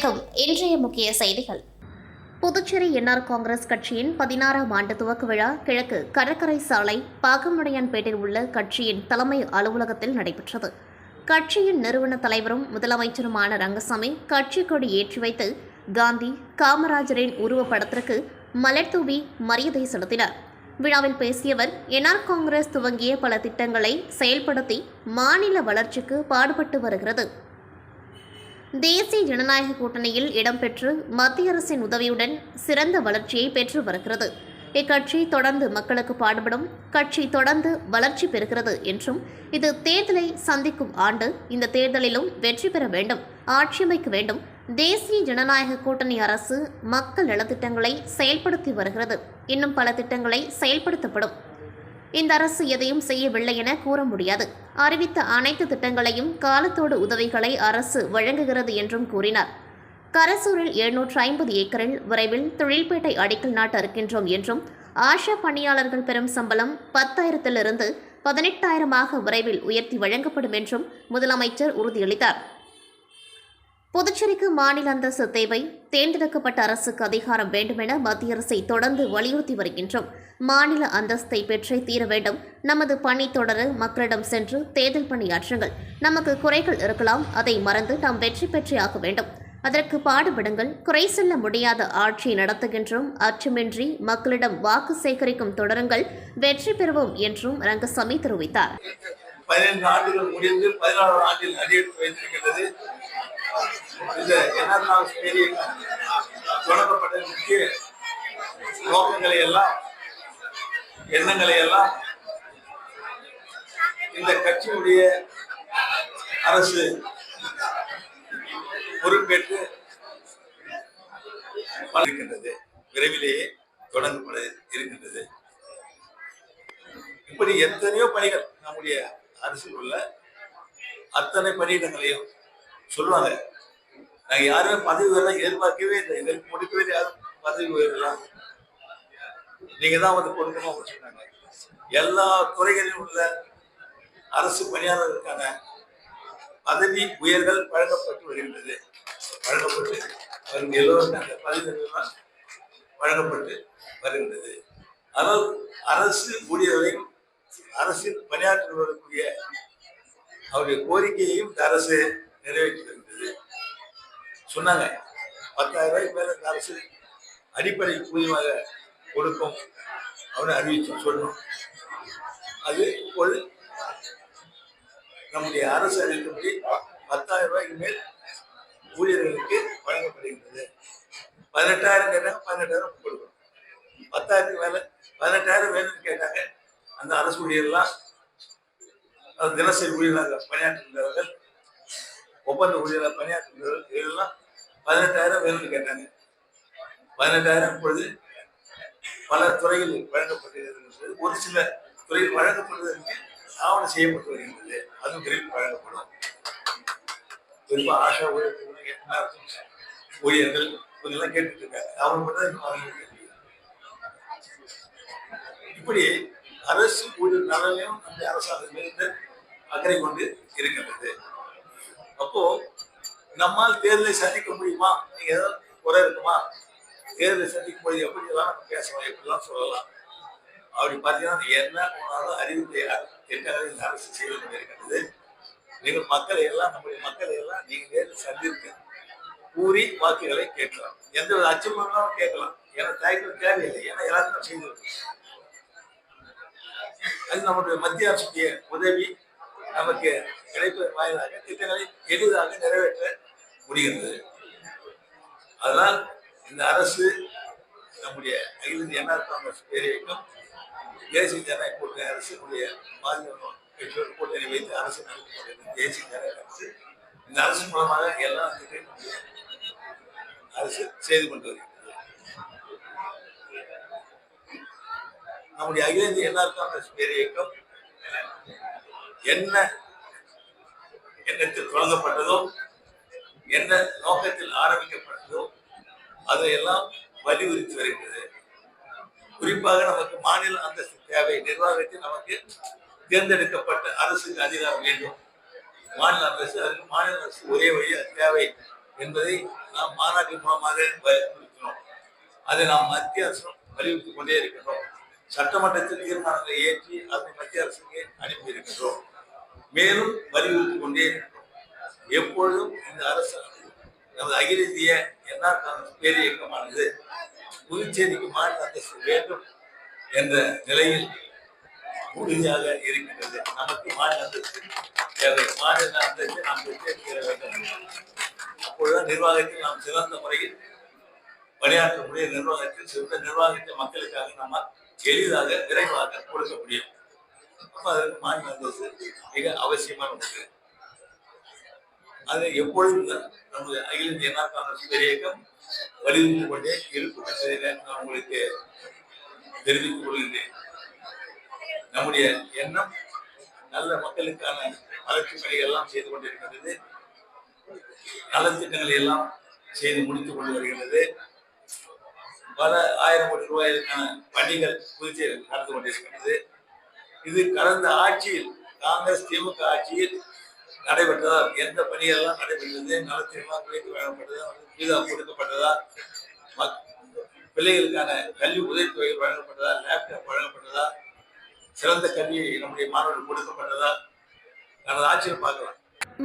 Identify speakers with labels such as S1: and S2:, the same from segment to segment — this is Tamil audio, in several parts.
S1: வணக்கம். இன்றைய முக்கிய செய்திகள். புதுச்சேரி என்ஆர் காங்கிரஸ் கட்சியின் 16ஆம் ஆண்டு துவக்க விழா கிழக்கு கடற்கரை சாலை பாகமுடையான்பேட்டில் உள்ள கட்சியின் தலைமை அலுவலகத்தில் நடைபெற்றது. கட்சியின் நிறுவன தலைவரும் முதலமைச்சருமான ரங்கசாமி கட்சி கொடி ஏற்றி வைத்து காந்தி, காமராஜரின் உருவப்படத்திற்கு மலர் தூவி மரியாதை செலுத்தினார். விழாவில் பேசியவர், என்ஆர் காங்கிரஸ் துவங்கிய பல திட்டங்களை செயல்படுத்தி மாநில வளர்ச்சிக்கு பாடுபட்டு வருகிறது. தேசிய ஜனநாயக கூட்டணியில் இடம்பெற்று மத்திய அரசின் உதவியுடன் சிறந்த வளர்ச்சியை பெற்று வருகிறது. இக்கட்சி தொடர்ந்து மக்களுக்கு பாடுபடும் கட்சி தொடர்ந்து வளர்ச்சி பெறுகிறது என்றும், இது தேர்தலை சந்திக்கும் ஆண்டு. இந்த தேர்தலிலும் வெற்றி பெற வேண்டும், ஆட்சி அமைக்க வேண்டும். தேசிய ஜனநாயக கூட்டணி அரசு மக்கள் நலத்திட்டங்களை செயல்படுத்தி வருகிறது. இன்னும் பல திட்டங்களை செயல்படுத்தப்படும். இந்த அரசு எதையும் செய்யவில்லை என கூற முடியாது. அறிவித்த அனைத்து திட்டங்களையும் காலத்தோடு உதவிகளை அரசு வழங்குகிறது என்றும் கூறினார். கரசூரில் 750 ஏக்கரில் விரைவில் தொழில்பேட்டை அடிக்கல் நாட்ட இருக்கின்றோம் என்றும், ஆஷா பணியாளர்கள் பெறும் சம்பளம் 10,000 18,000 விரைவில் உயர்த்தி வழங்கப்படும் என்றும் முதலமைச்சர் உறுதியளித்தார். புதுச்சேரிக்கு மாநில அந்தஸ்து தேவை. தேர்ந்தெடுக்கப்பட்ட அரசுக்கு அதிகாரம் வேண்டுமென மத்திய அரசை தொடர்ந்து வலியுறுத்தி வருகின்றோம். மாநில அந்தஸ்தை பெற்றே தீர வேண்டும். நமது பணி தொடர மக்களிடம் சென்று தேர்தல் பணியாற்றுங்கள். நமக்கு குறைகள் இருக்கலாம், அதை மறந்து நாம் வெற்றி பெற்றே ஆக வேண்டும். அதற்கு பாடுபடுங்கள். குறை சொல்ல முடியாத ஆட்சியை நடத்துகின்றோம். அச்சமின்றி மக்களிடம் வாக்கு சேகரிக்கும் தொடருங்கள். வெற்றி பெறுவோம் என்றும் ரங்கசாமி தெரிவித்தார்.
S2: 15 ஆண்டுகள் முடிந்து 16 ஆண்டில் அடியெடுத்து வைத்திருக்கிறது. இந்த என்ஆர் தொடங்கப்பட்ட முக்கிய நோக்கங்களை எல்லாம், எண்ணங்களை எல்லாம் இந்த கட்சியுடைய அரசு பொறுப்பேற்று இருக்கின்றது. விரைவிலேயே தொடங்கப்பட இருக்கின்றது. இப்படி எத்தனையோ பணிகள் நம்முடைய அரசில் உள்ள அத்தனை பணியிடங்களையும் சொல்லுவாங்க. நாங்க யாருமே பதவி உயர்வு எதிர்பார்க்கவே இல்லை, இதற்கு முடிக்கவே யாரும் பதவி உயர்வுலாம் நீங்க தான் வந்து கொடுக்கணும் அப்படின்னு சொன்னாங்க. எல்லா துறைகளிலும் உள்ள அரசு பணியாளர்களுக்கான பதவி உயர்கள் வழங்கப்பட்டு வருகின்றது. வழங்கப்பட்டு அவர்கள் எல்லோருக்கும் அந்த பதவிகள் வழங்கப்பட்டு வருகின்றது. ஆனால் அரசு ஊழியர்களையும் அரசில் பணியாற்றுவதற்குரிய அவருடைய கோரிக்கையையும் இந்த அரசு நிறைவேற்றி வருகிறது. சொன்னாங்க 10,000 ரூபாய்க்கு மேல இந்த அரசு அடிப்படை ஊதியமாக கொடுக்கும் அவனை அறிவிச்சு சொன்னோம். அது இப்போது நம்முடைய அரசு அறிவித்தபடி 10,000 ரூபாய்க்கு மேல் ஊழியர்களுக்கு வழங்கப்படுகின்றது. 18,000 கேட்டாங்க, 18,000 கொடுக்கணும். 10,000 மேல 18,000 வேணும்னு கேட்டாங்க. அந்த அரசு ஊழியர்லாம் தினசரி ஊழியராக பணியாற்றுகிறவர்கள், ஒப்பந்த ஊழியராக பணியாற்றுகிறவர்கள் இதெல்லாம் 18,000 வேணும்னு கேட்டாங்க. 18,000 இப்பொழுது பல துறைகளில் வழங்கப்பட்டிருக்கிறது. ஒரு சில துறையில் வழங்கப்படுவதற்கு ஆவணம் செய்யப்பட்டு வருகின்றது. அதுவும் விரைவில் வழங்கப்படும். குறிப்பாக ஆஷா ஊழியர்கள் இதெல்லாம் கேட்டுட்டு இருக்காங்க. அவங்க மட்டும் இப்படி அரசு ஊழியர் நலனையும் அந்த அரசாங்கம் மீது அக்கறை கொண்டு இருக்கின்றது. அப்போ நம்மால் தேர்தலை சந்திக்க முடியுமா? நீங்க ஏதாவது குறை இருக்குமா? தேர்தலை சந்திக்கும் போது எப்படி எல்லாம் நம்ம பேசலாம், எப்படிலாம் சொல்லலாம்? அப்படி பார்த்தீங்கன்னா என்ன போனாலும் அறிவிப்பை திட்டங்களை இந்த அரசு செய்து கொண்டிருக்கின்றது. நீங்கள் மக்களை எல்லாம், நம்முடைய மக்களை எல்லாம் நீங்க நேரில் சந்தித்து கூறி வாக்குகளை கேட்கலாம். எந்த ஒரு அச்சமும் கேட்கலாம். ஏன்னா தயக்கம் தேவையில்லை. ஏன்னா எல்லாத்தையும் செய்திருக்கோம். அது நம்முடைய மத்திய அரசுடைய உதவி நமக்கு கிடைப்பதன் வாயிலாக திட்டங்களை எளிதாக நிறைவேற்ற முடிகிறது. அதனால் இந்த அரசு நம்முடைய அகில இந்திய என்ஆர் காங்கிரஸ் பேரைக்கும் தேசிய ஜனநாயக கூட்டணி அரசுடைய மாநில கட்சியோடு கூட்டணி வைத்து அரசு நடத்தப்படுகிறது. தேசிய ஜனநாயக அரசு இந்த அரசு மூலமாக எல்லா திட்டங்களும் அரசு செய்து கொண்டு வருகிறது. நம்முடைய அகில இந்திய என்ஆர் காங்கிரஸ் பேரியக்கம் என்ன எண்ணத்தில் தொடங்கப்பட்டதோ, என்ன நோக்கத்தில் ஆரம்பிக்கப்பட்டதோ அதையெல்லாம் வலியுறுத்தி வருகிறது. குறிப்பாக நமக்கு மாநில அந்தஸ்து தேவை. நிர்வாகத்தில் நமக்கு தேர்ந்தெடுக்கப்பட்ட அரசுக்கு அதிகாரம் வேண்டும். மாநில அந்தஸ்து, அதுக்கு மாநில அரசு ஒரே வழியாக தேவை என்பதை நாம் மாநாட்டின் மூலமாக வலியுறுத்தினோம். அதை நாம் மத்திய அரசு வலியுறுத்திக் கொண்டே இருக்கின்றோம். சட்டமன்றத்தில் தீர்மானங்களை ஏற்றி அதை மத்திய அரசுக்கு அனுப்பி இருக்கின்றோம். மேலும் வலியுறுத்திக் கொண்டே இருக்கின்றோம். எப்பொழுதும் இந்த அரசு நமது அகில இந்திய என்ஆர் காங்கிரஸ் பேர் இயக்கமானது புதுச்சேரிக்கு மாநில அந்தஸ்து வேண்டும் என்ற நிலையில் உறுதியாக இருக்கின்றது. நமக்கு மாநில அந்தஸ்து தேவை. மாநில அந்தஸ்தை நாம் பெற்று வேண்டும். அப்பொழுதுதான் நிர்வாகத்தில் நாம் சிறந்த முறையில் பணியாற்றக்கூடிய நிர்வாகத்தில் சிறந்த நிர்வாகத்தை மக்களுக்காக நம்ம எளிதாக விரைவாக கொடுக்க முடியும். அதற்கு மாநில அந்தஸ்து மிக அவசியமான ஒன்று. அதை எப்பொழுதும் நமது அகில இந்திய என்ஆர் காங்கிரஸ் பேர் இயக்கம் வலியுறுத்திக் கொண்டே இருக்கும் என்பதை நான் உங்களுக்கு தெரிவித்துக் கொள்கின்றேன். நம்முடைய எண்ணம் நல்ல மக்களுக்கான வளர்ச்சி பணிகள் எல்லாம் செய்து கொண்டிருக்கின்றது. நலத்திட்டங்களை எல்லாம் செய்து முடித்துக் கொண்டு வருகின்றது. பல ஆயிரம் கோடி ரூபாய்க்கான பணிகள் புதுச்சேரியில் நடந்து கொண்டிருக்கின்றது. இது கடந்த ஆட்சியில் காங்கிரஸ் திமுக ஆட்சியில் நடைபெற்றதால் எந்த பணியெல்லாம் நடைபெற்றது, நலத்திட்டெல்லாம் குறைத்து வழங்கப்பட்டதா, வீதா கொடுக்கப்பட்டதா, பிள்ளைகளுக்கான கல்வி உதவித்தொகைகள் வழங்கப்பட்டதா, லேப்டாப் வழங்கப்பட்டதா, சிறந்த கல்வி நம்முடைய மாணவர்கள் கொடுக்கப்பட்டதா, கடந்த ஆட்சியில் பார்க்கலாம்.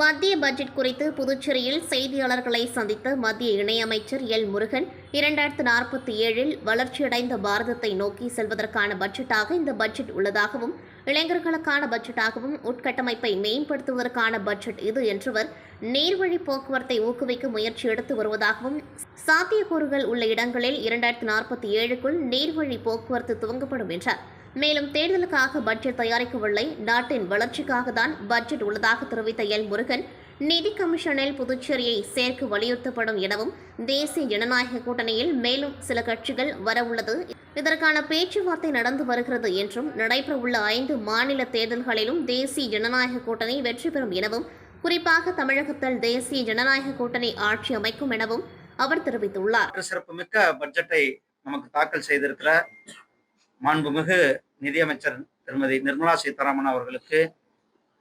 S1: மத்திய பட்ஜெட் குறித்து புதுச்சேரியில் செய்தியாளர்களை சந்தித்த மத்திய இணையமைச்சர் எல் முருகன் 2047 வளர்ச்சியடைந்த பாரதத்தை நோக்கி செல்வதற்கான பட்ஜெட்டாக இந்த பட்ஜெட் உள்ளதாகவும், இளைஞர்களுக்கான பட்ஜெட்டாகவும், உட்கட்டமைப்பை மேம்படுத்துவதற்கான பட்ஜெட் இது என்றவர் நீர்வழி போக்குவரத்தை ஊக்குவிக்க முயற்சி எடுத்து வருவதாகவும், சாத்தியக்கூறுகள் உள்ள இடங்களில் 2047க்குள் நீர்வழி போக்குவரத்து துவங்கப்படும் என்றார். மேலும் தேர்தலுக்காக பட்ஜெட் தயாரிக்கவில்லை, நாட்டின் வளர்ச்சிக்காக தான் பட்ஜெட் உள்ளதாக தெரிவித்த எல் முருகன், நிதி கமிஷனில் புதுச்சேரியை சேர்க்க வலியுறுத்தப்படும் எனவும், தேசிய ஜனநாயக கூட்டணியில் மேலும் சில கட்சிகள் வரவுள்ளது, இதற்கான பேச்சுவார்த்தை நடந்து வருகிறது என்றும், நடைபெறவுள்ள 5 மாநில தேர்தல்களிலும் தேசிய ஜனநாயக கூட்டணி வெற்றி பெறும் எனவும், குறிப்பாக தமிழகத்தில் தேசிய ஜனநாயக கூட்டணி ஆட்சி அமைக்கும் எனவும் அவர் தெரிவித்துள்ளார்.
S3: சிறப்புமிக்க பட்ஜெட்டை நமக்கு தாக்கல் செய்திருக்கிற மாண்புமிகு நிதியமைச்சர் திருமதி நிர்மலா சீதாராமன் அவர்களுக்கு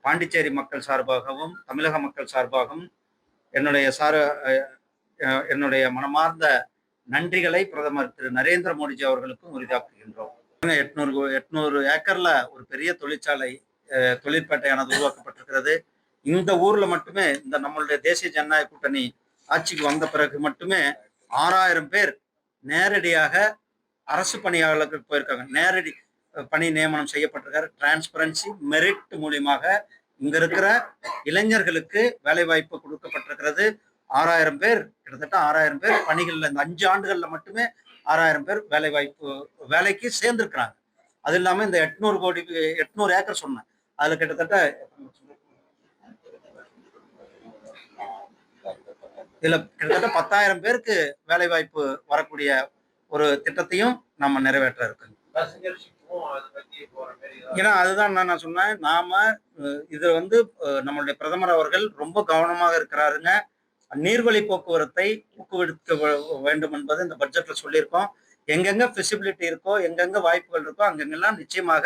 S3: பாண்டிச்சேரி மக்கள் சார்பாகவும் தமிழக மக்கள் சார்பாகவும் என்னுடைய மனமார்ந்த நன்றிகளை பிரதமர் திரு நரேந்திர மோடிஜி அவர்களுக்கும் உரித்தாக்குகின்றோம். 800 ஏக்கர்ல ஒரு பெரிய தொழிற்சாலை தொழிற்பேட்டையானது உருவாக்கப்பட்டிருக்கிறது. இந்த ஊர்ல மட்டுமே இந்த நம்மளுடைய தேசிய ஜனநாயக கூட்டணி ஆட்சிக்கு வந்த பிறகு மட்டுமே 6000 பேர் நேரடியாக அரசு பணியாளர்கள் போயிருக்காங்க. நேரடி பணி நியமனம் செய்யப்பட்டிருக்காரு. டிரான்ஸ்பரன்சி மெரிட் மூலியமாக இங்க இருக்கிற இளைஞர்களுக்கு வேலை வாய்ப்பு கொடுக்கப்பட்டிருக்கிறது. 6000 பேர், கிட்டத்தட்ட 6000 பேர் பணிகள்ல இந்த 5 ஆண்டுகள்ல மட்டுமே 6000 பேர் வேலைக்கு சேர்ந்திருக்கிறாங்க. அது இல்லாம இந்த 800 ஏக்கர் சொன்னேன், அதுல கிட்டத்தட்ட இதுல கிட்டத்தட்ட 10,000 பேருக்கு வேலை வாய்ப்பு வரக்கூடிய ஒரு திட்டத்தையும் நம்ம நிறைவேற்ற இருக்கோம். ஏன்னா அதுதான் நான் சொன்னேன், நாம இது நம்மளுடைய பிரதமர் அவர்கள் ரொம்ப கவனமாக இருக்கிறாருங்க. நீர்வழி போக்குவரத்தை ஊக்குவிக்க வேண்டும் என்பது இந்த பட்ஜெட்ல சொல்லியிருக்கோம். எங்கெங்க ஃபிசிபிலிட்டி இருக்கோ, எங்கெங்க வாய்ப்புகள் இருக்கோ, அங்கெங்கெல்லாம் நிச்சயமாக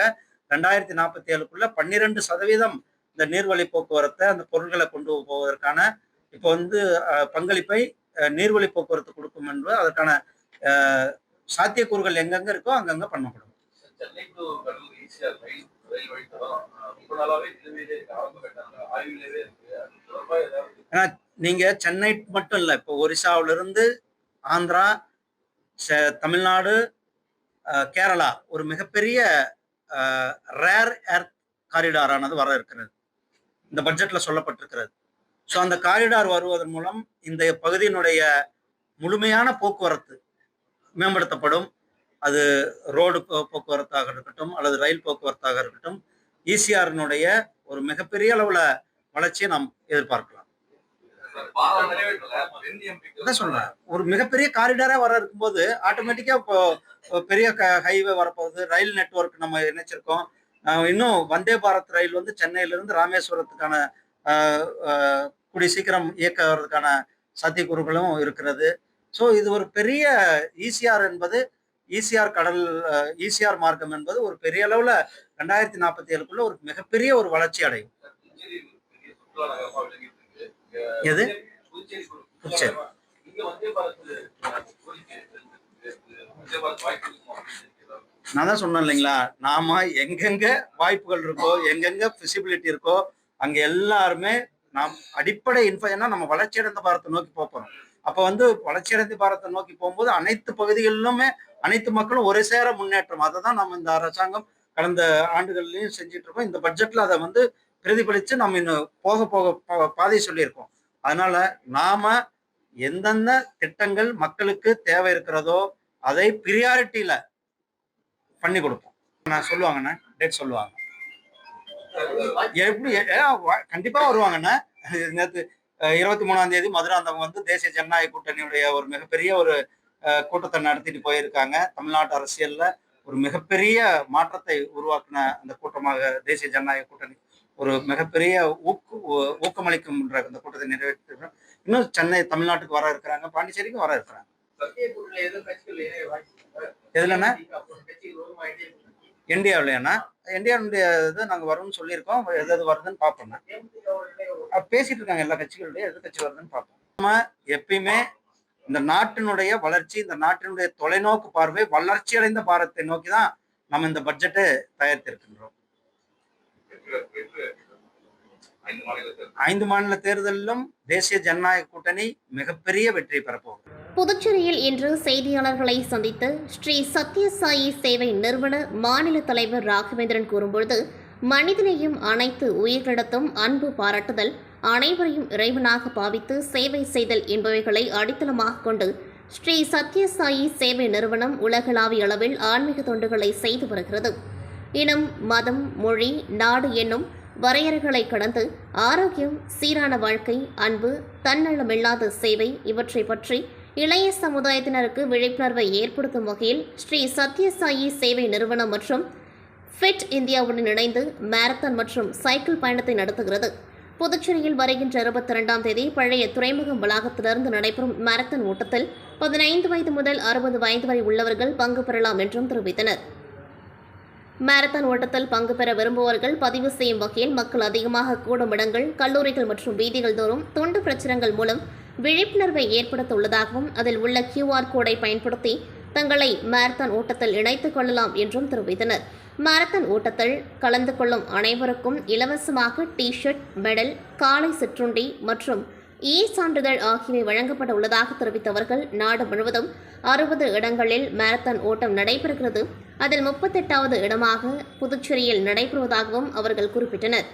S3: 2047க்குள்ள 12% இந்த நீர்வழி போக்குவரத்தை, அந்த பொருட்களை கொண்டு போவதற்கான இப்போ பங்களிப்பை நீர்வழி போக்குவரத்து கொடுக்கும் என்பது அதற்கான சாத்தியக்கூறுகள் எங்கெங்க இருக்கோ அங்கங்க பண்ணப்படும். ஏன்னா நீங்க சென்னை மட்டும் இல்ல, இப்போ ஒரிசாவில இருந்து ஆந்திரா, தமிழ்நாடு, கேரளா ஒரு மிகப்பெரிய ரேர் எர்த் காரிடாரானது வர இருக்கிறது, இந்த பட்ஜெட்ல சொல்லப்பட்டிருக்கிறது. ஸோ அந்த காரிடார் வருவதன் மூலம் இந்த பகுதியினுடைய முழுமையான போக்குவரத்து மேம்படுத்தப்படும். அது ரோடு போக்குவரத்தாக இருக்கட்டும் அல்லது ரயில் போக்குவரத்தாக இருக்கட்டும், ஈசிஆரினுடைய ஒரு மிகப்பெரிய அளவுல வளர்ச்சியை நாம் எதிர்பார்க்கலாம். சொல்றேன், ஒரு மிகப்பெரிய காரிடாரா வர இருக்கும்போது ஆட்டோமேட்டிக்கா இப்போ பெரிய ஹைவே வரப்போகுது, ரயில் நெட்வொர்க் நம்ம இணைச்சிருக்கோம். இன்னும் வந்தே பாரத் ரயில் சென்னையிலிருந்து ராமேஸ்வரத்துக்கான கூடிய சீக்கிரம் இயக்கிறதுக்கான சாத்தியக்கூறுகளும் இருக்கிறது. ஸோ இது ஒரு பெரிய ஈசிஆர் மார்க்கம் என்பது ஒரு பெரிய அளவுல 2047க்குள்ள ஒரு மிகப்பெரிய ஒரு வளர்ச்சி அடையும். எது? புதுச்சேரி. நான் தான் சொன்னேன் இல்லைங்களா, நாம எங்கெங்க வாய்ப்புகள் இருக்கோ, எங்கெங்க விசிபிலிட்டி இருக்கோ, அங்க எல்லாருமே நாம் அடிப்படை ஏன்னா நம்ம வளர்ச்சியடைந்த பாரத்தை நோக்கி போறோம். அப்ப வளர்ச்சியடைந்த பாரத்தை நோக்கி போகும்போது அனைத்து பகுதிகளிலுமே அனைத்து மக்களும் ஒரு சேர முன்னேற்றம். அதை தான் நம்ம இந்த அரசாங்கம் கடந்த ஆண்டுகள்லயும் செஞ்சுட்டு இருக்கோம். இந்த பட்ஜெட்ல அதை பிரதிபலிச்சு நம்ம இன்னும் போக போக பாதை சொல்லியிருக்கோம். அதனால நாம எந்தெந்த திட்டங்கள் மக்களுக்கு தேவை இருக்கிறதோ அதை பிரியாரிட்டியில பண்ணி கொடுப்போம். நான் சொல்லுவாங்கண்ணா, டேட் சொல்லுவாங்க, எப்படி கண்டிப்பா வருவாங்கண்ணா. நேற்று 23ஆம் தேதி மதுராந்தகம் தேசிய ஜனநாயக கூட்டணியுடைய ஒரு மிகப்பெரிய ஒரு கூட்டத்தை நடத்திட்டு போயிருக்காங்க. தமிழ்நாட்டு அரசியல்ல ஒரு மிகப்பெரிய மாற்றத்தை உருவாக்கின அந்த கூட்டமாக தேசிய ஜனநாயக கூட்டணி ஒரு மிகப்பெரிய ஊக்கமளிக்கும் அந்த கூட்டத்தை நிறைவேற்ற இன்னும் சென்னை தமிழ்நாட்டுக்கு வர இருக்கிறாங்க, பாண்டிச்சேரிக்கும் வர இருக்கிறாங்க. எதுலண்ணா? இந்தியாவிலண்ணா, இந்தியாவுடைய இது நாங்க வரும்னு சொல்லியிருக்கோம். எது வருதுன்னு பார்ப்போம்ண்ணா. பேசிட்டு இருக்காங்க எல்லா கட்சிகளுடைய, எது கட்சி வருதுன்னு பார்ப்போம். நம்ம எப்பயுமே இந்த நாட்டினுடைய வளர்ச்சி, இந்த நாட்டினுடைய தொலைநோக்கு பார்வை, வளர்ச்சி அடைந்த பாரத்தை நோக்கி தான் நம்ம இந்த பட்ஜெட்டை தயாரித்திருக்கின்றோம். 5 மாநில தேர்தலிலும் தேசிய ஜனநாயக கூட்டணி மிகப்பெரிய வெற்றி பெறப்போகுது.
S1: புதுச்சேரியில் இன்று செய்தியாளர்களை சந்தித்து ஸ்ரீ சத்யசாயி சேவை நிறுவன மாநில தலைவர் ராகவேந்திரன் கூறும்பொழுது, மனிதனையும் அனைத்து உயிர்களிடத்தும் அன்பு பாராட்டுதல், அனைவரையும் இறைவனாக பாவித்து சேவை செய்தல் என்பவைகளை அடித்தளமாக கொண்டு ஸ்ரீ சத்யசாயி சேவை நிறுவனம் உலகளாவிய அளவில் ஆன்மீக தொண்டுகளை செய்து வருகிறது. இனம், மதம், மொழி, நாடு என்னும் வரையறைகளை கடந்து ஆரோக்கியம், சீரான வாழ்க்கை, அன்பு, தன்னலமில்லாத சேவை இவற்றை பற்றி இளைய சமுதாயத்தினருக்கு விழிப்புணர்வை ஏற்படுத்தும் வகையில் ஸ்ரீ சத்யசாயி சேவை நிறுவனம் மற்றும் ஃபிட் இந்தியாவுடன் இணைந்து மாரத்தான் மற்றும் சைக்கிள் பயணத்தை நடத்துகிறது. புதுச்சேரியில் வருகின்ற 22ஆம் தேதி பழைய துறைமுகம் வளாகத்திலிருந்து நடைபெறும் மாரத்தான் ஓட்டத்தில் 15 வயது முதல் 60 வயது வரை உள்ளவர்கள் பங்கு பெறலாம் என்றும் தெரிவித்தனர். மாரத்தான் ஓட்டத்தில் பங்கு பெற விரும்புவர்கள் பதிவு செய்யும் வகையில் மக்கள் அதிகமாக கூடும் இடங்கள், கல்லூரிகள் மற்றும் வீதிகள் தோறும் துண்டு பிரச்சுரங்கள் மூலம் விழிப்புணர்வை ஏற்படுத்த உள்ளதாகவும் அதில் உள்ள QR கோடை பயன்படுத்தி தங்களை மாரத்தான் ஓட்டத்தில் இணைத்துக் கொள்ளலாம் என்றும் தெரிவித்தனர். மாரத்தான் ஓட்டத்தில் கலந்து கொள்ளும் அனைவருக்கும் இலவசமாக டி-ஷர்ட், மெடல், காலை சிற்றுண்டி மற்றும் சான்றிதழ் ஆகியவை வழங்கப்பட உள்ளதாக தெரிவித்தவர்கள், நாடு முழுவதும் 60 இடங்களில் மாரத்தான் ஓட்டம் நடைபெறுகிறது. அதில் 38வது இடமாக புதுச்சேரியில் நடைபெறுவதாகவும் அவர்கள் குறிப்பிட்டனர்.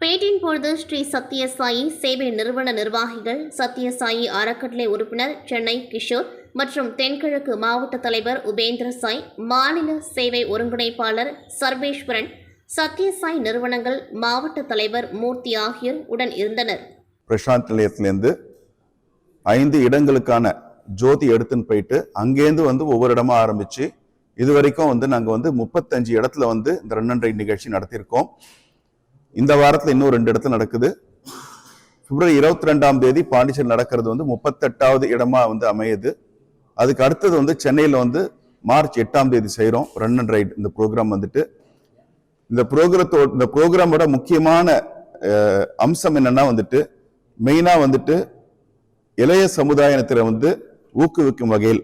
S1: பேட்டியின் பொழுது ஸ்ரீ சத்யசாயி சேவை நிறுவன நிர்வாகிகள், சத்யசாயி அறக்கட்டளை உறுப்பினர் சென்னை கிஷோர் மற்றும் தென்கிழக்கு மாவட்ட தலைவர் உபேந்திர சாய், மாநில சேவை ஒருங்கிணைப்பாளர் சர்வேஸ்வரன், சத்யசாய் நிறுவனங்கள் மாவட்ட தலைவர் மூர்த்தி ஆகியோர் உடன் இருந்தனர்.
S4: பிரசாந்த் நிலையத்திலேருந்து 5 இடங்களுக்கான ஜோதி எடுத்துன்னு போயிட்டு அங்கேருந்து ஒவ்வொரு இடமா ஆரம்பிச்சு இது வரைக்கும் நாங்கள் 35 இடத்துல இந்த ரன் அண்ட் ரைட் நிகழ்ச்சி நடத்தியிருக்கோம். இந்த வாரத்தில் இன்னும் 2 இடத்துல நடக்குது. பிப்ரவரி 22ஆம் தேதி பாண்டிச்சேரி நடக்கிறது 38வது இடமா அமையுது. அதுக்கு அடுத்தது சென்னையில் மார்ச் 8ஆம் தேதி செய்கிறோம் ரன் அண்ட் ரைட். இந்த ப்ரோக்ராம் இந்த ப்ரோக்ராமோட முக்கியமான அம்சம் என்னன்னா மெயினா இளைய சமுதாயத்தில ஊக்குவிக்கும் வகையில்,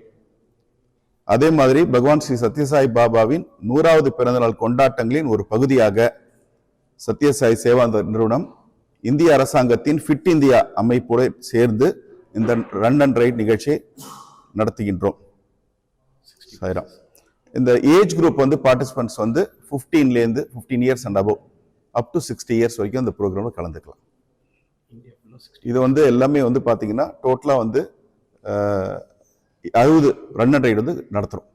S4: அதே மாதிரி பகவான் ஸ்ரீ சத்யசாய் பாபாவின் 100வது பிறந்தநாள் கொண்டாட்டங்களின் ஒரு பகுதியாக சத்யசாய் சேவா நிறுவனம் இந்திய அரசாங்கத்தின் ஃபிட் இந்தியா அமைப்போடு சேர்ந்து இந்த ரன் அண்ட் ரைட் நிகழ்ச்சியை நடத்துகின்றோம். இந்த age group participants 15 years and above up to 60 years வரைக்கும் இந்த ப்ரோக்ராம்ல கலந்துக்கலாம். இது எல்லாமே பாத்தீங்கன்னா டோட்டலா 60 ரன் அண்ட் ரைட் நடத்துறோம்.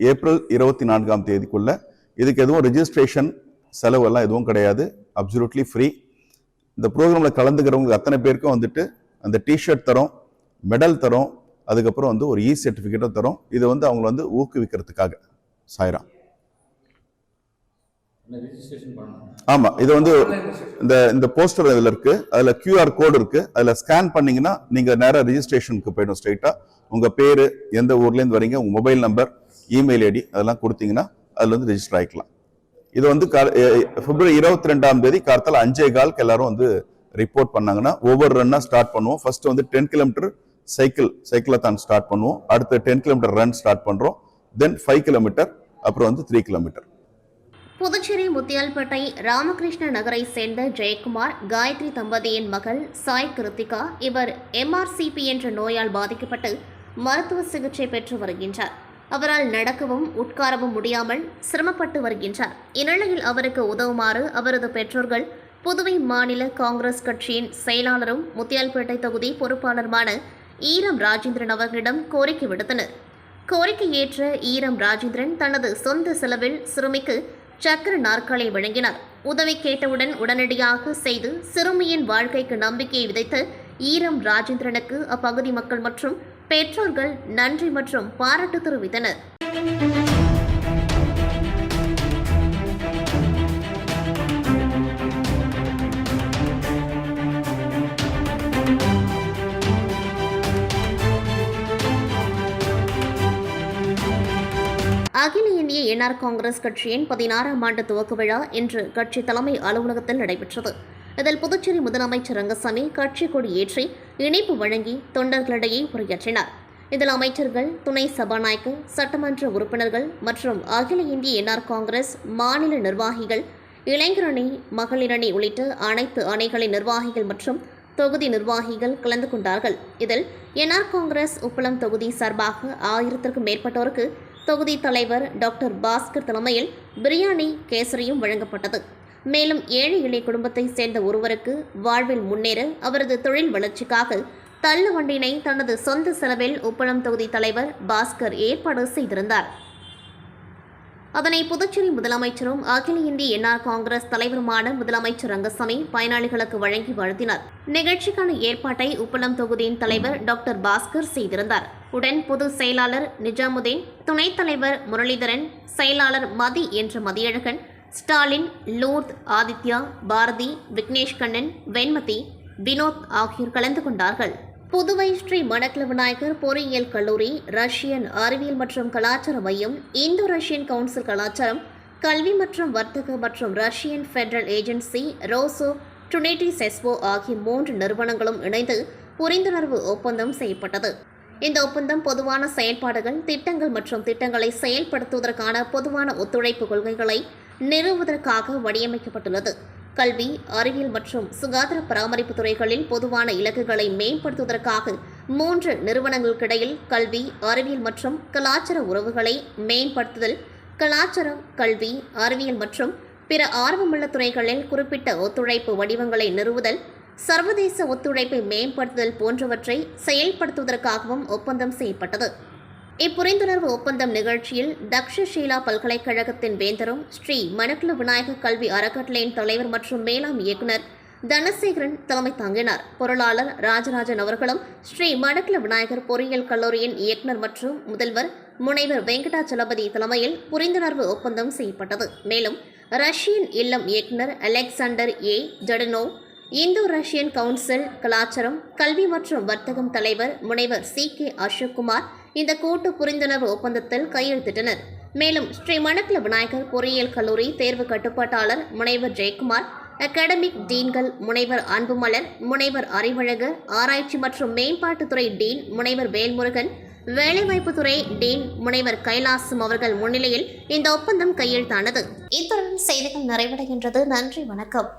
S4: ஏப்ரல் 24ஆம் தேதிக்குள்ள. இதுக்கு எதுவும் ரெஜிஸ்ட்ரேஷன் செலவு எல்லாம் எதுவும் கிடையாது, அப்சல்யூட்லி ஃப்ரீ. இந்த ப்ரோக்ராம்ல கலந்துக்கிறவங்க அத்தனை பேருக்கும் அந்த டிஷர்ட் தரோம், மெடல் தரோம், அதுக்கப்புறம் ஒரு சர்டிஃபிகேட்டும் தரோம். இது அவங்க ஊக்குவிக்கிறதுக்காக. சாய்ராம். ஆமா, இது இந்த போஸ்டர் இதுல இருக்கு, அதுல QR கோடு இருக்கு, அதுல ஸ்கேன் பண்ணீங்கன்னா நீங்க நேரா ரெஜிஸ்ட்ரேஷனுக்கு போயிடும். ஸ்ட்ரைட்டா உங்க பேரு, எந்த ஊர்ல இருந்து வரீங்க, உங்க மொபைல் நம்பர், இமெயில் ஐடி அதெல்லாம் கொடுத்தீங்கன்னா அதுல ரெஜிஸ்டர் ஆயிக்கலாம். இது பிப்ரவரி 22ஆம் தேதி கார்த்தால 5:15 எல்லாரும் ரிப்போர்ட் பண்ணாங்கன்னா ஒவ்வொரு ரன்னா ஸ்டார்ட் பண்ணுவோம். ஃபர்ஸ்ட் 10 கிலோமீட்டர் சைக்கிளத்தான் ஸ்டார்ட் பண்ணுவோம். அடுத்து 10 கிலோமீட்டர் ரன் ஸ்டார்ட் பண்றோம். தென் 5 கிலோமீட்டர் அப்புறம் வந்து 3 கிலோமீட்டர்.
S1: புதுச்சேரி முத்தியால்பேட்டை ராமகிருஷ்ண நகரை சேர்ந்த ஜெயக்குமார் காயத்ரி தம்பதியின் மகள் சாய் கிருத்திகா. இவர் MRCP என்ற நோயால் பாதிக்கப்பட்டு மருத்துவ சிகிச்சை பெற்று வருகின்றார். அவரால் நடக்கவும் உட்காரவும் முடியாமல் சிரமப்பட்டு வருகின்றார். இந்நிலையில் அவருக்கு உதவுமாறு அவரது பெற்றோர்கள் புதுவை மாநில காங்கிரஸ் கட்சியின் செயலாளரும் முத்தியால்பேட்டை தொகுதி பொறுப்பாளருமான ஈரம் ராஜேந்திரன் அவர்களிடம் கோரிக்கை விடுத்தனர். கோரிக்கை ஏற்ற ஈரம் ராஜேந்திரன் தனது சொந்த செலவில் சிறுமிக்கு சக்கர நாற்காலி வழங்கினார். உதவி கேட்டவுடன் உடனடியாக செய்து சிறுமியின் வாழ்க்கைக்கு நம்பிக்கையை விதைத்த ஈரம் ராஜேந்திரனுக்கு அப்பகுதி மக்கள் மற்றும் பெற்றோர்கள் நன்றி மற்றும் பாராட்டு தெரிவித்தனர். அகில இந்திய NR காங்கிரஸ் கட்சியின் 16ஆம் ஆண்டு துவக்க விழா இன்று கட்சி தலைமை அலுவலகத்தில் நடைபெற்றது. இதில் புதுச்சேரி முதலமைச்சர் ரங்கசாமி கட்சி கொடி ஏற்றி இணைப்பு வழங்கி தொண்டர்களிடையே உரையாற்றினார். இதில் அமைச்சர்கள், துணை சபாநாயகர், சட்டமன்ற உறுப்பினர்கள் மற்றும் அகில இந்திய NR காங்கிரஸ் மாநில நிர்வாகிகள், இளைஞரணி, மகளிரணி உள்ளிட்ட அனைத்து அணிகளின் நிர்வாகிகள் மற்றும் தொகுதி நிர்வாகிகள் கலந்து கொண்டார்கள். இதில் NR காங்கிரஸ் உப்பளம் தொகுதி சார்பாக 1000க்கும் மேற்பட்டோருக்கு தொகுதி தலைவர் டாக்டர் பாஸ்கர் தலைமையில் பிரியாணி, கேசரியும் வழங்கப்பட்டது. மேலும் ஏழை எளிய குடும்பத்தை சேர்ந்த ஒருவருக்கு வாழ்வில் முன்னேற அவரது தொழில் வளர்ச்சிக்காக தள்ளு வண்டியினை தனது சொந்த செலவில் உப்பளம் தொகுதி தலைவர் பாஸ்கர் ஏற்பாடு செய்திருந்தார். அதனை புதுச்சேரி முதலமைச்சரும் அகில இந்திய NR காங்கிரஸ் தலைவருமான முதலமைச்சர் ரங்கசாமி பயனாளிகளுக்கு வழங்கி வாழ்த்தினார். நிகழ்ச்சிக்கான ஏற்பாட்டை உப்பளம் தொகுதியின் தலைவர் டாக்டர் பாஸ்கர் செய்திருந்தார். உடன் பொதுச் செயலாளர் நிஜாமுதீன், துணைத் தலைவர் முரளிதரன், செயலாளர் மதி என்ற மதியழகன், ஸ்டாலின், லூர்த், ஆதித்யா, பாரதி, விக்னேஷ் கண்ணன், வெண்மதி, வினோத் ஆகியோர் கலந்து கொண்டார்கள். புதுவை ஸ்ரீ மணக்குள விநாயகர் பொறியியல் கல்லூரி, ரஷ்யன் அறிவியல் மற்றும் கலாச்சார மையம், இந்தோ ரஷ்யன் கவுன்சில் கலாச்சாரம், கல்வி மற்றும் வர்த்தக மற்றும் ரஷ்யன் ஃபெடரல் ஏஜென்சி, ரோசோ, ட்ரினிட்டி செஸ்வோ ஆகிய 3 நிறுவனங்களும் இணைந்து புரிந்துணர்வு ஒப்பந்தம் செய்யப்பட்டது. இந்த ஒப்பந்தம் பொதுவான செயல்பாடுகள், திட்டங்கள் மற்றும் திட்டங்களை செயல்படுத்துவதற்கான பொதுவான ஒத்துழைப்பு கொள்கைகளை நிறுவுவதற்காக வடிவமைக்கப்பட்டுள்ளது. கல்வி, அறிவியல் மற்றும் சுகாதார பராமரிப்பு துறைகளில் பொதுவான இலக்குகளை மேம்படுத்துவதற்காக 3 நிறுவனங்களுக்கிடையில் கல்வி, அறிவியல் மற்றும் கலாச்சார உறவுகளை மேம்படுத்துதல், கலாச்சாரம், கல்வி, அறிவியல் மற்றும் பிற ஆர்வமுள்ள துறைகளில் குறிப்பிட்ட ஒத்துழைப்பு வடிவங்களை நிறுவுதல், சர்வதேச ஒத்துழைப்பை மேம்படுத்துதல் போன்றவற்றை செயல்படுத்துவதற்காகவும் ஒப்பந்தம் செய்யப்பட்டது. இப்புரிந்துணர்வு ஒப்பந்தம் நிகழ்ச்சியில் தக்ஷஷீலா பல்கலைக்கழகத்தின் வேந்தரும் ஸ்ரீ மணக்குள விநாயகர் கல்வி அறக்கட்டளையின் தலைவர் மற்றும் மேலாம் இயக்குநர் தனசேகரன் தலைமை தாங்கினார். பொருளாளர் ராஜராஜன் அவர்களும் ஸ்ரீ மணக்குள விநாயகர் பொறியியல் கல்லூரியின் இயக்குநர் மற்றும் முதல்வர் முனைவர் வெங்கடாச்சலபதி தலைமையில் புரிந்துணர்வு ஒப்பந்தம் செய்யப்பட்டது. மேலும் ரஷ்யன் இல்லம் இயக்குநர் அலெக்சாண்டர் ஜடனோவ், இந்தோ ரஷ்யன் கவுன்சில் கலாச்சாரம், கல்வி மற்றும் வர்த்தகம் தலைவர் முனைவர் CK அசோக்குமார் இந்த கூட்டு புரிந்துணர்வு ஒப்பந்தத்தில் கையெழுத்திட்டனர். மேலும் ஸ்ரீ மணக்குள விநாயகர் பொறியியல் கல்லூரி தேர்வு கட்டுப்பாட்டாளர் முனைவர் ஜெயக்குமார், அகாடமிக் டீன்கள் முனைவர் அன்புமலர், முனைவர் அறிவழகர், ஆராய்ச்சி மற்றும் மேம்பாட்டுத்துறை டீன் முனைவர் வேல்முருகன், வேலைவாய்ப்புத்துறை டீன் முனைவர் கைலாசம் அவர்கள் முன்னிலையில் இந்த ஒப்பந்தம் கையெழுத்தானது. இத்துடன் செய்திகள் நிறைவடைகின்றது. நன்றி, வணக்கம்.